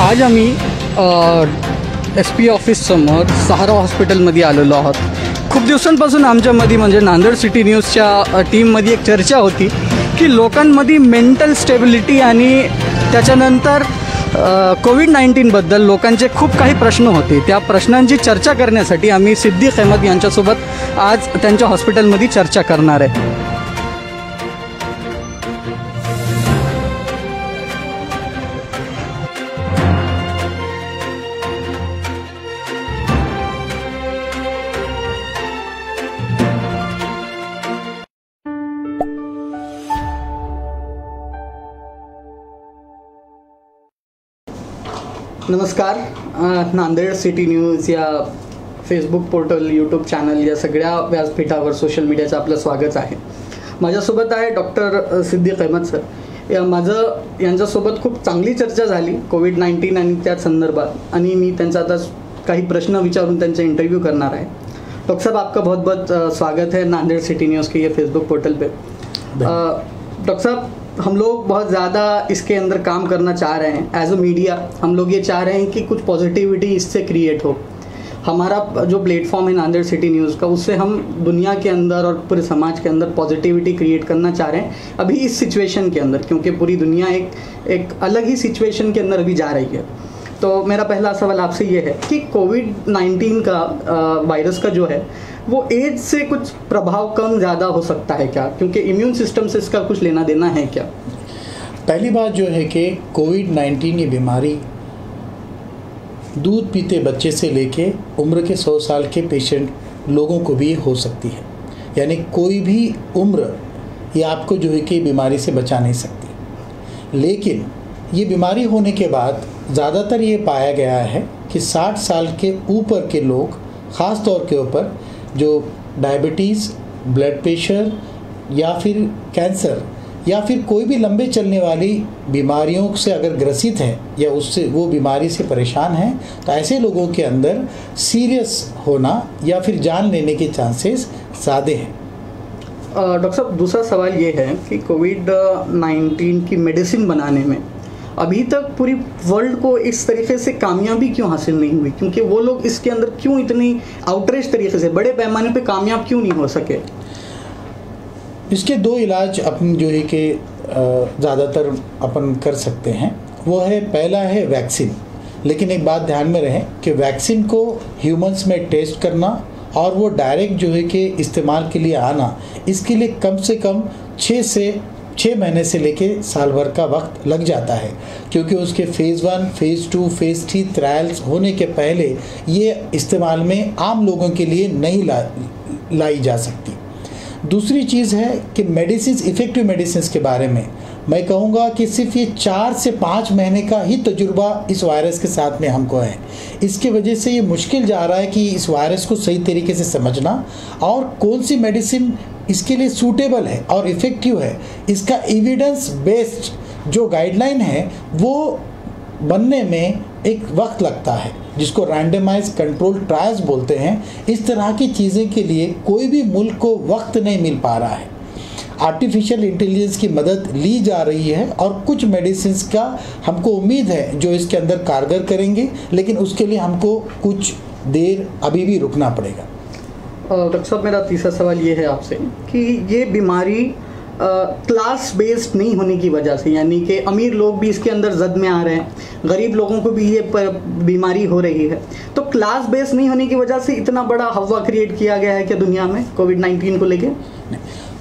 आज आम्ही SP office समोर सहारा हॉस्पिटलमध्ये आलेलो आहोत. खूप दिवसांपासून आमच्यामध्ये म्हणजे नांदेड सिटी न्यूजच्या टीममध्ये एक चर्चा होती की लोकांमध्ये मेंटल स्टेबिलिटी आणि त्याच्यानंतर कोविड-19बद्दल लोकांचे खूप काही प्रश्न होते. त्या प्रश्नांची चर्चा करण्यासाठी आम्ही सिद्दीक अहमद यांच्यासोबत आज त्यांच्या हॉस्पिटलमध्ये चर्चा करणार आहे. नमस्कार. नांदेड सिटी न्यूज या फेसबुक पोर्टल, यूट्यूब चॅनल या सगळ्या व्यासपीठावर सोशल मीडियाचं आपलं स्वागत आहे. माझ्यासोबत आहे डॉक्टर सिद्दीक अहमद सर. यांच्यासोबत खूप चांगली चर्चा झाली कोविड-19 आणि त्या संदर्भात, आणि मी त्यांचा आता काही प्रश्न विचारून त्यांचा इंटरव्यू करणार आहे. डॉक्टर साहब, आपका बहुत बहुत स्वागत है नांदेड़ सिटी न्यूज़ के ये फेसबुक पोर्टल पे. डॉक्टर साहब, हम लोग बहुत ज़्यादा इसके अंदर काम करना चाह रहे हैं. एज अ मीडिया हम लोग ये चाह रहे हैं कि कुछ पॉजिटिविटी इससे क्रिएट हो. हमारा जो प्लेटफॉर्म है नांदेड़ सिटी न्यूज़ का, उससे हम दुनिया के अंदर और पूरे समाज के अंदर पॉजिटिविटी क्रिएट करना चाह रहे हैं अभी इस सिचुएशन के अंदर, क्योंकि पूरी दुनिया एक अलग ही सिचुएशन के अंदर अभी जा रही है. तो मेरा पहला सवाल आपसे ये है कि कोविड-19 का वायरस का जो है वो एज से कुछ प्रभाव कम ज़्यादा हो सकता है क्या, क्योंकि इम्यून सिस्टम से इसका कुछ लेना देना है क्या? पहली बात जो है कि कोविड-19 ये बीमारी दूध पीते बच्चे से लेके उम्र के 100 साल के पेशेंट लोगों को भी हो सकती है. यानी कोई भी उम्र ये आपको जो है कि बीमारी से बचा नहीं सकती. लेकिन ये बीमारी होने के बाद ज़्यादातर ये पाया गया है कि 60 साल के ऊपर के लोग, ख़ास तौर के ऊपर जो डायबिटीज़, ब्लड प्रेशर या फिर कैंसर या फिर कोई भी लंबे चलने वाली बीमारियों से अगर ग्रसित हैं या उससे वो बीमारी से परेशान हैं, तो ऐसे लोगों के अंदर सीरियस होना या फिर जान लेने के चांसेस ज़्यादा हैं. डॉक्टर साहब, दूसरा सवाल ये है कि कोविड-19 की मेडिसिन बनाने में अभी तक पूरी वर्ल्ड को इस तरीके से कामयाबी क्यों हासिल नहीं हुई, क्योंकि वो लोग इसके अंदर क्यों इतनी आउटरीच तरीके से बड़े पैमाने पे कामयाब क्यों नहीं हो सके? इसके दो इलाज अपन जो है कि ज़्यादातर अपन कर सकते हैं. वो है, पहला है वैक्सीन. लेकिन एक बात ध्यान में रहे कि वैक्सीन को ह्यूमंस में टेस्ट करना और वो डायरेक्ट जो है कि इस्तेमाल के लिए आना, इसके लिए कम से कम 6 महीने से लेके साल भर का वक्त लग जाता है, क्योंकि उसके फ़ेज़ 1, फ़ेज़ 2, फ़ेज़ 3 ट्रायल्स होने के पहले ये इस्तेमाल में आम लोगों के लिए नहीं लाई जा सकती. दूसरी चीज़ है कि मेडिसिन, इफ़ेक्टिव मेडिसिन के बारे में मैं कहूँगा कि सिर्फ ये 4 से 5 महीने का ही तजुर्बा इस वायरस के साथ में हमको है. इसकी वजह से ये मुश्किल जा रहा है कि इस वायरस को सही तरीके से समझना और कौन सी मेडिसिन इसके लिए सूटेबल है और इफ़ेक्टिव है. इसका एविडेंस बेस्ड जो गाइडलाइन है वो बनने में एक वक्त लगता है, जिसको रैंडमाइज कंट्रोल ट्रायल्स बोलते हैं. इस तरह की चीज़ें के लिए कोई भी मुल्क को वक्त नहीं मिल पा रहा है. आर्टिफिशियल इंटेलिजेंस की मदद ली जा रही है और कुछ मेडिसिन का हमको उम्मीद है जो इसके अंदर कारगर करेंगे, लेकिन उसके लिए हमको कुछ देर अभी भी रुकना पड़ेगा. डॉक्टर साहब, मेरा तीसरा सवाल ये है आपसे कि ये बीमारी क्लास बेस्ड नहीं होने की वजह से, यानी कि अमीर लोग भी इसके अंदर जद में आ रहे हैं, गरीब लोगों को भी ये बीमारी हो रही है, तो क्लास बेस्ड नहीं होने की वजह से इतना बड़ा हवा क्रिएट किया गया है क्या दुनिया में कोविड-19 को लेके?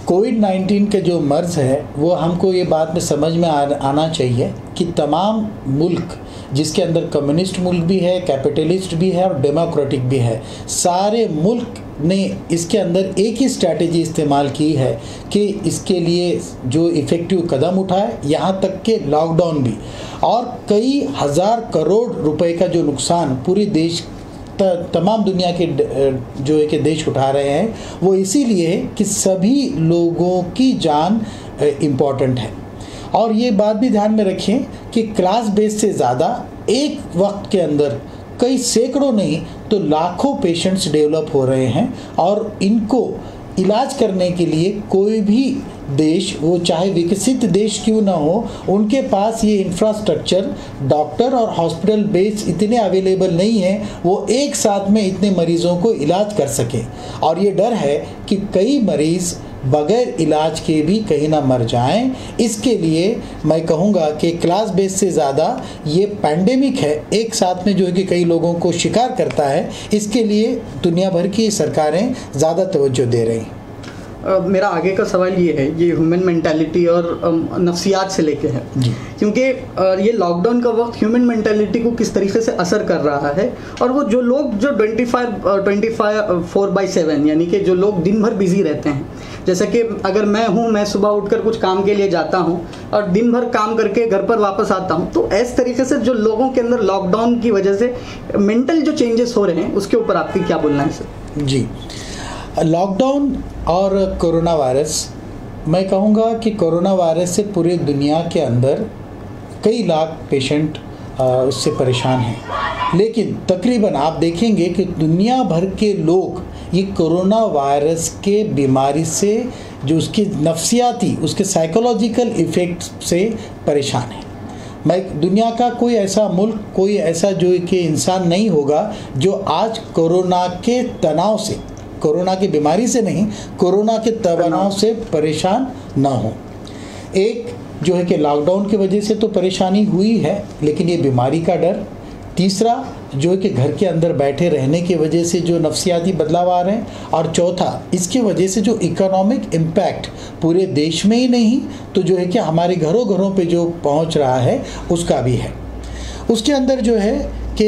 कोविड-19 के जो मर्ज़ है वो हमको ये बात में समझ में आना चाहिए कि तमाम मुल्क, जिसके अंदर कम्युनिस्ट मुल्क भी है, कैपिटलिस्ट भी है और डेमोक्रेटिक भी है, सारे मुल्क ने इसके अंदर एक ही स्ट्रैटेजी इस्तेमाल की है कि इसके लिए जो इफ़ेक्टिव कदम उठाए, यहाँ तक के लॉकडाउन भी, और कई हज़ार करोड़ रुपए का जो नुकसान पूरे देश तमाम दुनिया के जो है कि देश उठा रहे हैं, वो इसीलिए है कि सभी लोगों की जान इम्पॉर्टेंट है. और ये बात भी ध्यान में रखें कि क्लास बेस से ज़्यादा एक वक्त के अंदर कई सैकड़ों नहीं तो लाखों पेशेंट्स डेवलप हो रहे हैं और इनको इलाज करने के लिए कोई भी देश, वो चाहे विकसित देश क्यों ना हो, उनके पास ये इंफ्रास्ट्रक्चर, डॉक्टर और हॉस्पिटल बेड्स इतने अवेलेबल नहीं हैं वो एक साथ में इतने मरीज़ों को इलाज कर सके। और ये डर है कि कई मरीज़ बगैर इलाज के भी कहीं ना मर जाएं। इसके लिए मैं कहूँगा कि क्लास बेस से ज़्यादा ये पैंडेमिक है, एक साथ में जो है कि कई लोगों को शिकार करता है, इसके लिए दुनिया भर की सरकारें ज़्यादा तवज्जो दे रही हैं। मेरा आगे का सवाल ये है, ये ह्यूमन मेंटालिटी और नफ्सियात से लेके है जी। क्योंकि ये लॉकडाउन का वक्त ह्यूमन मेंटालिटी को किस तरीके से असर कर रहा है, और वो जो लोग जो 24/7 यानी कि जो लोग दिन भर बिजी रहते हैं, जैसे कि अगर मैं हूँ, मैं सुबह उठकर कुछ काम के लिए जाता हूँ और दिन भर काम करके घर पर वापस आता हूँ, तो इस तरीके से जो लोगों के अंदर लॉकडाउन की वजह से मेंटल जो चेंजेस हो रहे हैं, उसके ऊपर आपकी क्या बोलना है सर? जी, लॉकडाउन और कोरोना वायरस, मैं कहूँगा कि कोरोना वायरस से पूरे दुनिया के अंदर कई लाख पेशेंट उससे परेशान हैं, लेकिन तकरीबन आप देखेंगे कि दुनिया भर के लोग ये कोरोना वायरस के बीमारी से जो उसकी नफ्सियाती, उसके साइकोलॉजिकल इफ़ेक्ट से परेशान है। मैं दुनिया का कोई ऐसा मुल्क, कोई ऐसा जो कि इंसान नहीं होगा जो आज कोरोना के तनाव से, कोरोना की बीमारी से नहीं, कोरोना के तनाव से परेशान ना हो। एक जो है कि लॉकडाउन की वजह से तो परेशानी हुई है, लेकिन ये बीमारी का डर। तीसरा जो है कि घर के अंदर बैठे रहने की वजह से जो नफ्सियाती बदलाव आ रहे हैं, और चौथा इसकी वजह से जो इकोनॉमिक इम्पैक्ट पूरे देश में ही नहीं तो जो है कि हमारे घरों घरों पे जो पहुंच रहा है उसका भी है। उसके अंदर जो है कि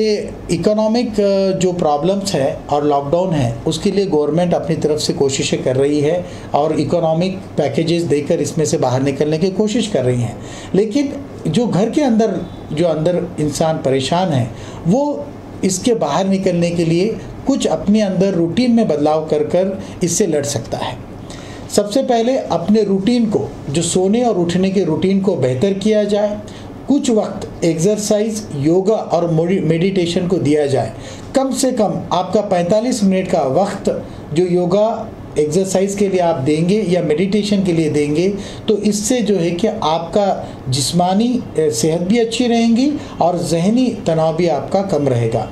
इकोनॉमिक जो प्रॉब्लम्स है और लॉकडाउन है, उसके लिए गवर्नमेंट अपनी तरफ से कोशिशें कर रही है और इकोनॉमिक पैकेजेस देकर इसमें से बाहर निकलने की कोशिश कर रही हैं। लेकिन जो घर के अंदर जो इंसान परेशान है, वो इसके बाहर निकलने के लिए कुछ अपने अंदर रूटीन में बदलाव कर कर इससे लड़ सकता है। सबसे पहले अपने रूटीन को, जो सोने और उठने के रूटीन को बेहतर किया जाए। कुछ वक्त एक्सरसाइज, योगा और मेडिटेशन को दिया जाए। कम से कम आपका 45 मिनट का वक्त जो योगा एक्सरसाइज के लिए आप देंगे या मेडिटेशन के लिए देंगे, तो इससे जो है कि आपका जिस्मानी सेहत भी अच्छी रहेंगी और जहनी तनाव भी आपका कम रहेगा।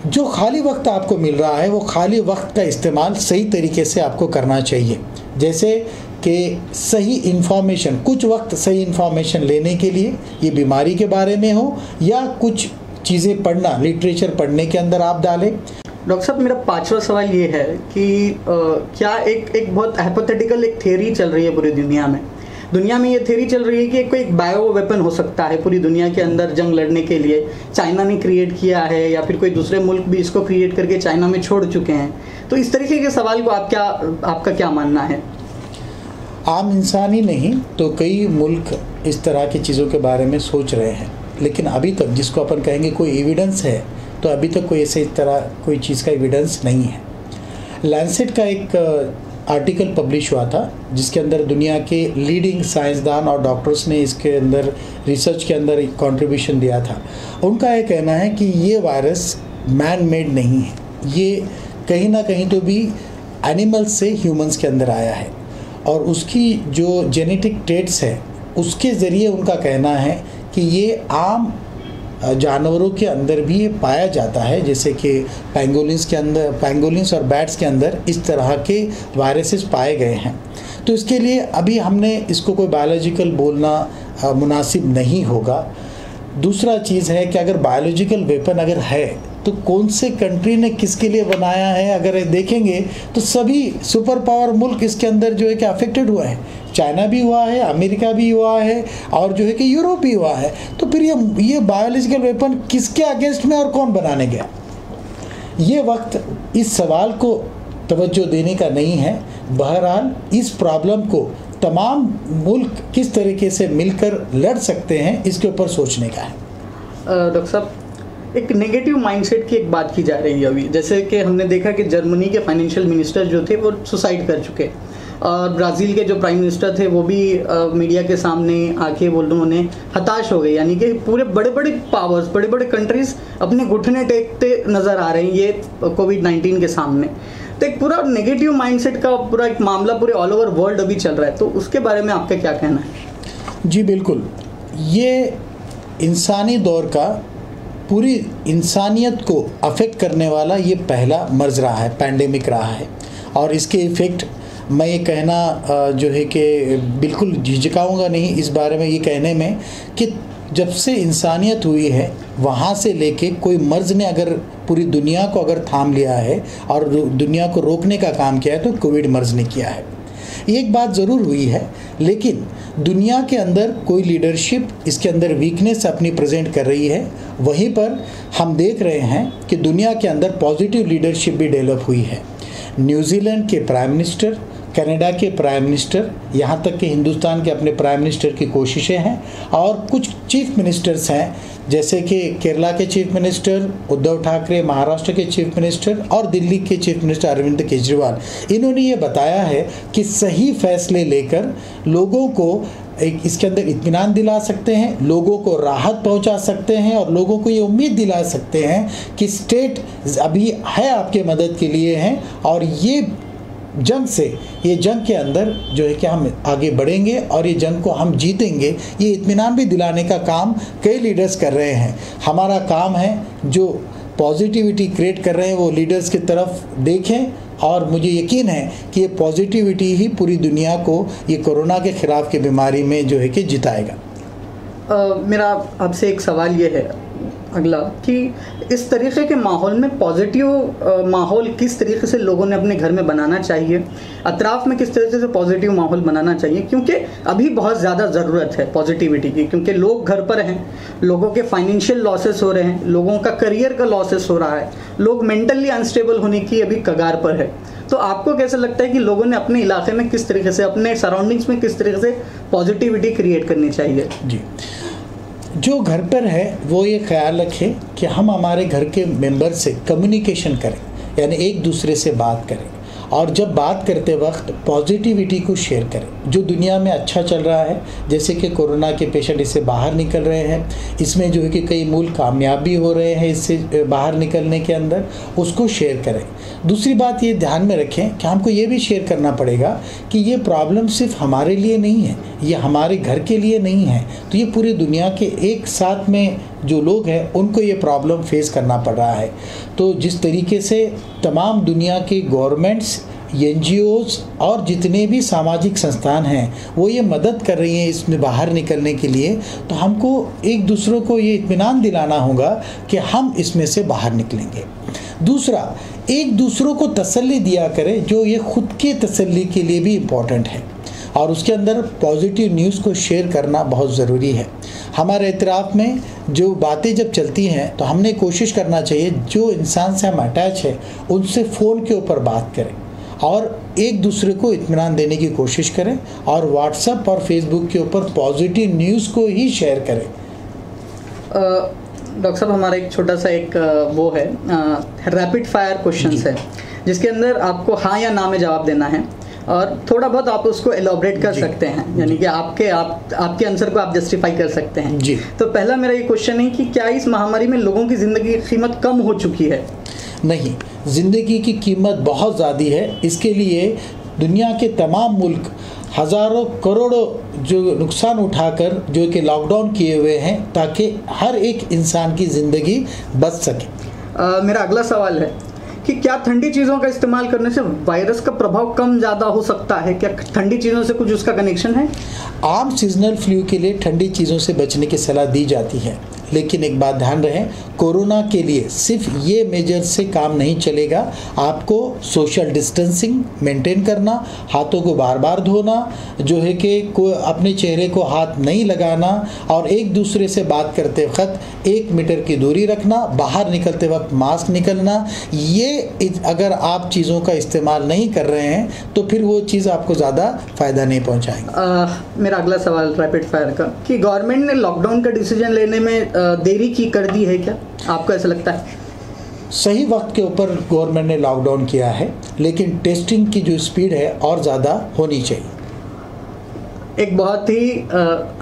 जो खाली वक्त आपको मिल रहा है, वो खाली वक्त का इस्तेमाल सही तरीके से आपको करना चाहिए। जैसे कि सही इन्फॉर्मेशन, कुछ वक्त सही इन्फॉर्मेशन लेने के लिए, ये बीमारी के बारे में हो या कुछ चीज़ें पढ़ना, लिटरेचर पढ़ने के अंदर आप डालें। डॉक्टर साहब, मेरा 5वां सवाल ये है कि क्या एक बहुत हाइपोथेटिकल एक थ्योरी चल रही है पूरी दुनिया में। दुनिया में ये थ्योरी चल रही है कि कोई एक बायो वेपन हो सकता है पूरी दुनिया के अंदर जंग लड़ने के लिए। चाइना ने क्रिएट किया है या फिर कोई दूसरे मुल्क भी इसको क्रिएट करके चाइना में छोड़ चुके हैं। तो इस तरीके के सवाल को आपका क्या मानना है? आम इंसान ही नहीं तो कई मुल्क इस तरह की चीज़ों के बारे में सोच रहे हैं, लेकिन अभी तक जिसको अपन कहेंगे कोई एविडेंस है, तो अभी तक कोई ऐसे इस तरह कोई चीज़ का एविडेंस नहीं है। लैंसेट का एक आर्टिकल पब्लिश हुआ था जिसके अंदर दुनिया के लीडिंग साइंसदान और डॉक्टर्स ने इसके अंदर रिसर्च के अंदर कंट्रीब्यूशन दिया था। उनका ये कहना है कि ये वायरस मैन मेड नहीं है, ये कहीं ना कहीं तो भी एनिमल्स से ह्यूमंस के अंदर आया है और उसकी जो जेनेटिक ट्रेट्स है उसके ज़रिए उनका कहना है कि ये आम जानवरों के अंदर भी ये पाया जाता है, जैसे कि पेंगोलिन्स और बैट्स के अंदर इस तरह के वायरसेस पाए गए हैं। तो इसके लिए अभी हमने इसको कोई बायोलॉजिकल बोलना मुनासिब नहीं होगा। दूसरा चीज़ है कि अगर बायोलॉजिकल वेपन अगर है तो कौन से कंट्री ने किसके लिए बनाया है, अगर देखेंगे तो सभी सुपर पावर मुल्क इसके अंदर जो है कि अफेक्टेड हुआ है। चाइना भी हुआ है, अमेरिका भी हुआ है और जो है कि यूरोप भी हुआ है। तो फिर ये बायोलॉजिकल वेपन किसके अगेंस्ट में और कौन बनाने गया? ये वक्त इस सवाल को तवज्जो देने का नहीं है। बहरहाल इस प्रॉब्लम को तमाम मुल्क किस तरीके से मिलकर लड़ सकते हैं, इसके ऊपर सोचने का है। डॉक्टर साहब, एक नेगेटिव माइंडसेट की एक बात की जा रही है अभी, जैसे कि हमने देखा कि जर्मनी के फाइनेंशियल मिनिस्टर जो थे वो सुसाइड कर चुके, और ब्राज़ील के जो प्राइम मिनिस्टर थे वो भी मीडिया के सामने आके बोल रहे उन्हें हताश हो गए। यानी कि पूरे बड़े बड़े पावर्स, बड़े बड़े कंट्रीज़ अपने घुटने टेकते नज़र आ रहे हैं ये कोविड-19 के सामने। तो एक पूरा नेगेटिव माइंडसेट का पूरा एक मामला पूरे ऑल ओवर वर्ल्ड अभी चल रहा है, तो उसके बारे में आपका क्या कहना है? जी बिल्कुल, ये इंसानी दौर का पूरी इंसानियत को अफेक्ट करने वाला ये पहला मर्ज रहा है, पैंडेमिक रहा है। और इसके इफ़ेक्ट मैं ये कहना जो है कि बिल्कुल झिझकाऊंगा नहीं इस बारे में, ये कहने में कि जब से इंसानियत हुई है वहाँ से लेके कोई मर्ज़ ने अगर पूरी दुनिया को अगर थाम लिया है और दुनिया को रोकने का काम किया है तो कोविड मर्ज़ ने किया है। एक बात ज़रूर हुई है, लेकिन दुनिया के अंदर कोई लीडरशिप इसके अंदर वीकनेस अपनी प्रेजेंट कर रही है। वहीं पर हम देख रहे हैं कि दुनिया के अंदर पॉजिटिव लीडरशिप भी डेवलप हुई है। न्यूजीलैंड के प्राइम मिनिस्टर, कनाडा के प्राइम मिनिस्टर, यहाँ तक कि हिंदुस्तान के अपने प्राइम मिनिस्टर की कोशिशें हैं, और कुछ चीफ मिनिस्टर्स हैं जैसे कि केरला के चीफ मिनिस्टर उद्धव ठाकरे, महाराष्ट्र के चीफ मिनिस्टर और दिल्ली के चीफ मिनिस्टर अरविंद केजरीवाल, इन्होंने ये बताया है कि सही फैसले लेकर लोगों को एक इसके अंदर इत्मीनान दिला सकते हैं, लोगों को राहत पहुंचा सकते हैं और लोगों को ये उम्मीद दिला सकते हैं कि स्टेट अभी है आपके मदद के लिए हैं, और ये जंग के अंदर जो है कि हम आगे बढ़ेंगे और ये जंग को हम जीतेंगे। ये इत्मीनान भी दिलाने का काम कई लीडर्स कर रहे हैं। हमारा काम है जो पॉजिटिविटी क्रिएट कर रहे हैं वो लीडर्स की तरफ देखें, और मुझे यकीन है कि ये पॉजिटिविटी ही पूरी दुनिया को ये कोरोना के ख़िलाफ़ की बीमारी में जो है कि जिताएगा। मेरा आपसे एक सवाल ये है अगला कि इस तरीके के माहौल में पॉजिटिव माहौल किस तरीके से लोगों ने अपने घर में बनाना चाहिए, अतराफ में किस तरीके से पॉजिटिव माहौल बनाना चाहिए, क्योंकि अभी बहुत ज़्यादा ज़रूरत है पॉजिटिविटी की, क्योंकि लोग घर पर हैं, लोगों के फाइनेंशियल लॉसेस हो रहे हैं, लोगों का करियर का लॉसेस हो रहा है, लोग मेंटली अनस्टेबल होने की अभी कगार पर है। तो आपको कैसा लगता है कि लोगों ने अपने इलाके में किस तरीके से, अपने सराउंडिंग्स में किस तरीके से पॉजिटिविटी क्रिएट करनी चाहिए? जी, जो घर पर है वो ये ख्याल रखें कि हम हमारे घर के मेंबर से कम्युनिकेशन करें, यानी एक दूसरे से बात करें, और जब बात करते वक्त पॉजिटिविटी को शेयर करें। जो दुनिया में अच्छा चल रहा है, जैसे कि कोरोना के पेशेंट इससे बाहर निकल रहे हैं, इसमें जो है कि कई मूल कामयाबी हो रहे हैं इससे बाहर निकलने के अंदर, उसको शेयर करें। दूसरी बात ये ध्यान में रखें कि हमको ये भी शेयर करना पड़ेगा कि ये प्रॉब्लम सिर्फ हमारे लिए नहीं है, ये हमारे घर के लिए नहीं है, तो ये पूरी दुनिया के एक साथ में जो लोग हैं उनको ये प्रॉब्लम फेस करना पड़ रहा है। तो जिस तरीके से तमाम दुनिया के गवर्नमेंट्स, NGOs और जितने भी सामाजिक संस्थान हैं वो ये मदद कर रही हैं इसमें बाहर निकलने के लिए, तो हमको एक दूसरों को ये इत्मीनान दिलाना होगा कि हम इसमें से बाहर निकलेंगे। दूसरा, एक दूसरों को तसल्ली दिया करें, जो ये खुद के तसल्ली के लिए भी इम्पॉर्टेंट है, और उसके अंदर पॉजिटिव न्यूज़ को शेयर करना बहुत ज़रूरी है। हमारे इतराफ़ में जो बातें जब चलती हैं तो हमने कोशिश करना चाहिए जो इंसान से हम अटैच है उनसे फ़ोन के ऊपर बात करें और एक दूसरे को इत्मीनान देने की कोशिश करें, और व्हाट्सएप और फेसबुक के ऊपर पॉजिटिव न्यूज़ को ही शेयर करें। डॉक्टर साहब, हमारा एक छोटा सा एक वो है रैपिड फायर क्वेश्चंस है, जिसके अंदर आपको हाँ या ना में जवाब देना है, और थोड़ा बहुत आप उसको एलोबरेट कर सकते हैं, यानी कि आपके आंसर को आप जस्टिफाई कर सकते हैं जी। तो पहला मेरा ये क्वेश्चन है कि क्या इस महामारी में लोगों की ज़िंदगी की कीमत कम हो चुकी है? नहीं, ज़िंदगी की कीमत बहुत ज़्यादा है। इसके लिए दुनिया के तमाम मुल्क हज़ारों करोड़ों जो नुकसान उठाकर जो कि लॉकडाउन किए हुए हैं ताकि हर एक इंसान की ज़िंदगी बच सके। मेरा अगला सवाल है कि क्या ठंडी चीज़ों का इस्तेमाल करने से वायरस का प्रभाव कम ज़्यादा हो सकता है? क्या ठंडी चीज़ों से कुछ उसका कनेक्शन है? आम सीजनल फ्लू के लिए ठंडी चीज़ों से बचने की सलाह दी जाती है, लेकिन एक बात ध्यान रहे, कोरोना के लिए सिर्फ ये मेजर से काम नहीं चलेगा। आपको सोशल डिस्टेंसिंग मेंटेन करना, हाथों को बार बार धोना, जो है कि अपने चेहरे को हाथ नहीं लगाना, और एक दूसरे से बात करते वक्त 1 मीटर की दूरी रखना, बाहर निकलते वक्त मास्क निकलना। ये अगर आप चीज़ों का इस्तेमाल नहीं कर रहे हैं तो फिर वो चीज़ आपको ज़्यादा फ़ायदा नहीं पहुँचाएंगे। मेरा अगला सवाल रैपिड फायर का कि गवर्नमेंट ने लॉकडाउन का डिसीजन लेने में देरी की कर दी है, क्या आपको ऐसा लगता है? सही वक्त के ऊपर गवर्नमेंट ने लॉकडाउन किया है, लेकिन टेस्टिंग की जो स्पीड है और ज़्यादा होनी चाहिए। एक बहुत ही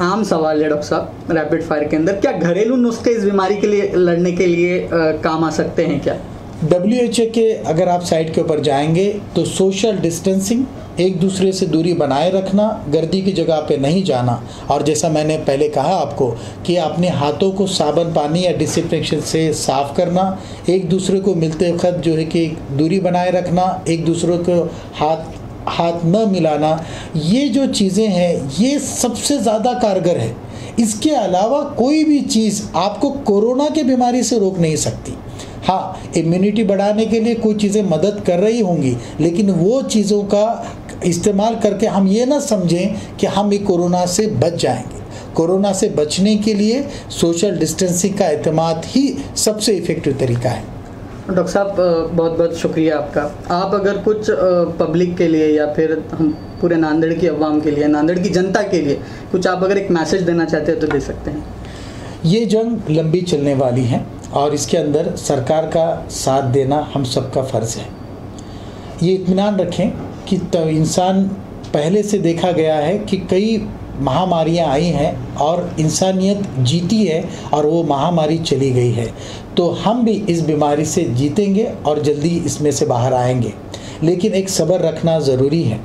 आम सवाल है डॉक्टर साहब रैपिड फायर के अंदर, क्या घरेलू नुस्खे इस बीमारी के लिए लड़ने के लिए काम आ सकते हैं क्या? WHO के अगर आप साइट के ऊपर जाएंगे तो सोशल डिस्टेंसिंग, एक दूसरे से दूरी बनाए रखना, गर्दी की जगह पे नहीं जाना, और जैसा मैंने पहले कहा आपको कि अपने हाथों को साबुन पानी या डिसइंफेक्शन से साफ़ करना, एक दूसरे को मिलते वक्त जो है कि दूरी बनाए रखना, एक दूसरे को हाथ न मिलाना, ये जो चीज़ें हैं ये सबसे ज़्यादा कारगर है। इसके अलावा कोई भी चीज़ आपको कोरोना की बीमारी से रोक नहीं सकती। हाँ, इम्यूनिटी बढ़ाने के लिए कुछ चीज़ें मदद कर रही होंगी, लेकिन वो चीज़ों का इस्तेमाल करके हम ये ना समझें कि हम ये कोरोना से बच जाएंगे। कोरोना से बचने के लिए सोशल डिस्टेंसिंग का एतमाद ही सबसे इफ़ेक्टिव तरीका है। डॉक्टर साहब, बहुत बहुत शुक्रिया आपका। आप अगर कुछ पब्लिक के लिए या फिर हम पूरे नांदेड़ की अवाम के लिए, नांदेड़ की जनता के लिए कुछ आप अगर एक मैसेज देना चाहते हैं तो दे सकते हैं। ये जंग लंबी चलने वाली है और इसके अंदर सरकार का साथ देना हम सबका फ़र्ज़ है। ये इत्मीनान रखें कि तब इंसान पहले से देखा गया है कि कई महामारियां आई हैं और इंसानियत जीती है और वो महामारी चली गई है, तो हम भी इस बीमारी से जीतेंगे और जल्दी इसमें से बाहर आएंगे। लेकिन एक सब्र रखना ज़रूरी है।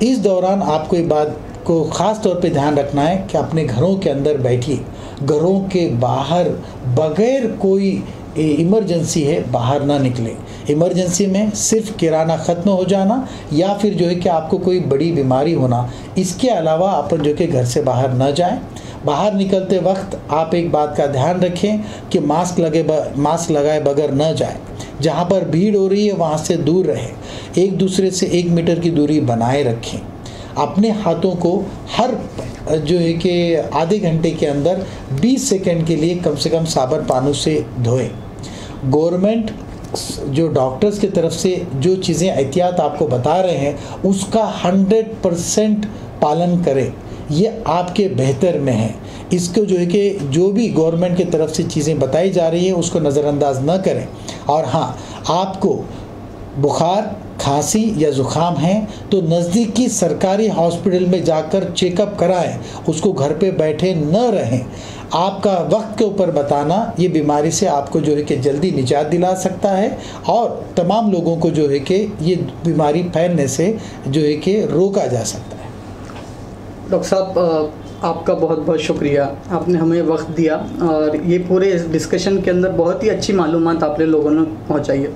इस दौरान आपको एक बात को ख़ास तौर पे ध्यान रखना है कि अपने घरों के अंदर बैठिए, घरों के बाहर बग़ैर कोई इमरजेंसी है बाहर ना निकले। इमरजेंसी में सिर्फ किराना ख़त्म हो जाना या फिर जो है कि आपको कोई बड़ी बीमारी होना, इसके अलावा आप जो कि घर से बाहर ना जाएं। बाहर निकलते वक्त आप एक बात का ध्यान रखें कि मास्क लगाए बगैर न जाएं। जहां पर भीड़ हो रही है वहां से दूर रहें। एक दूसरे से 1 मीटर की दूरी बनाए रखें। अपने हाथों को हर जो है कि आधे घंटे के अंदर 20 सेकंड के लिए कम से कम साबुन पानी से धोएं। गवर्नमेंट जो डॉक्टर्स की तरफ से जो चीज़ें एहतियात आपको बता रहे हैं उसका 100% पालन करें, ये आपके बेहतर में है। इसको जो है कि जो भी गवर्नमेंट की तरफ से चीज़ें बताई जा रही हैं उसको नज़रअंदाज न करें। और हाँ, आपको बुखार, खांसी या ज़ुकाम है तो नज़दीकी सरकारी हॉस्पिटल में जाकर चेकअप कराएं, उसको घर पे बैठे न रहें। आपका वक्त के ऊपर बताना ये बीमारी से आपको जो है कि जल्दी निजात दिला सकता है और तमाम लोगों को जो है कि ये बीमारी फैलने से जो है कि रोका जा सकता है। डॉक्टर साहब, आपका बहुत बहुत शुक्रिया, आपने हमें वक्त दिया और ये पूरे इस डिस्कशन के अंदर बहुत ही अच्छी मालूमात आपने लोगों ने पहुंचाई है।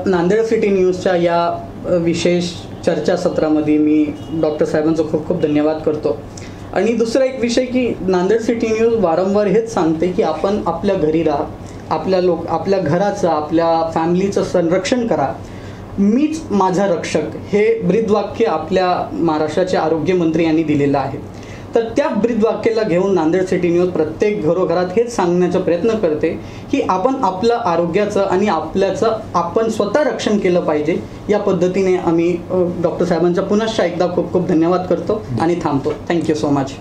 नांदेड सिटी न्यूजच्या या विशेष चर्चा सत्रामध्ये मी डॉक्टर साहेबांचं खूप खूप धन्यवाद करतो। आणि दुसरा एक विषय की नांदेड सिटी न्यूज वारंवार हेच सांगते की आपण आपल्या घरी राहा, आपल्या घराचं, आपल्या फॅमिलीचं संरक्षण करा, मीच माझा रक्षक हे ब्रीदवाक्य आपल्या महाराष्ट्राचे आरोग्यमंत्री यांनी दिलेलं आहे। तर त्या ब्रीदवाक्याला घेऊन नांदेड सिटी न्यूज प्रत्येक घरोघरात हेच सांगण्याचा प्रयत्न करते की आपण आपलं आरोग्याचं आणि आपल्याचं आपण स्वतः रक्षण केलं पाहिजे। या पद्धतीने आम्ही डॉक्टर साहेबांचा पुन्हा एकदा खूप खूप धन्यवाद करतो आणि थांबतो। Thank you so much.